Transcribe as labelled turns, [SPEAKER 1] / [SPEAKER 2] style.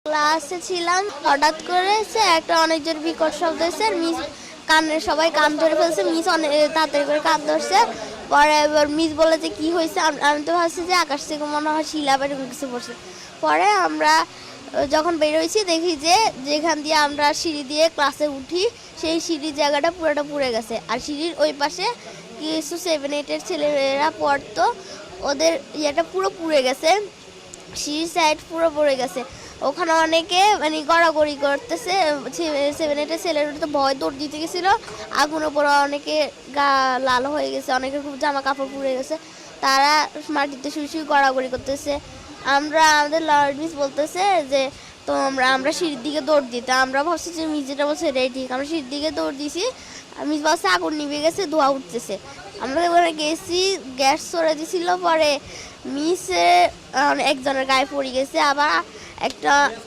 [SPEAKER 1] ক্লাসে ছিলাম, হঠাৎ করে একটা অনেক জোর বিকট শব্দ হয়েছে। মিস সবাই কান ধরে ফেলছে। মিস অনেক তাড়াতাড়ি করে কান ধরছে। পরে এবার মিস বলে যে কি হয়েছে। আমি তো ভাবছি যে আকাশ থেকে মনে হয় শিলা বা এরকম কিছু পড়ছে। পরে আমরা যখন বেরোইছি দেখি যে যেখান দিয়ে আমরা সিঁড়ি দিয়ে ক্লাসে উঠি সেই সিঁড়ির জায়গাটা পুরোটা পুড়ে গেছে। আর সিঁড়ির ওই পাশে কিছু 7-8-এর ছেলেরা পড়তো, ওদের ইয়েটা পুরো পুড়ে গেছে। সিঁড়ির সাইড পুরো পড়ে গেছে। ওখানে অনেকে মানে গড়াগড়ি করতেছে। 7-8-এর ছেলেরা তো ভয় দৌড় দিতে গেছিলো। আগুনের পরে অনেকে গা লাল হয়ে গেছে, অনেকের খুব জামা কাপড় পুড়ে গেছে। তারা মাটিতে শুয়ে শুয়ে গড়াগড়ি করতেছে। আমাদের লর্ড মিস বলতেছে যে তো আমরা সিঁড়ির দিকে দৌড় দিতে। আমরা ভাবছি যে মিস যেটা বলছে এটাই ঠিক। আমরা সিঁড়ির দিকে দৌড় দিছি। মিস বলছে আগুন নিভে গেছে, ধোঁয়া উঠতেছে। আমরা ওখানে গেছি, গ্যাস ছড়ে দিছিল। পরে মিসে একজনের গায়ে পড়ে গেছে। আবার একটা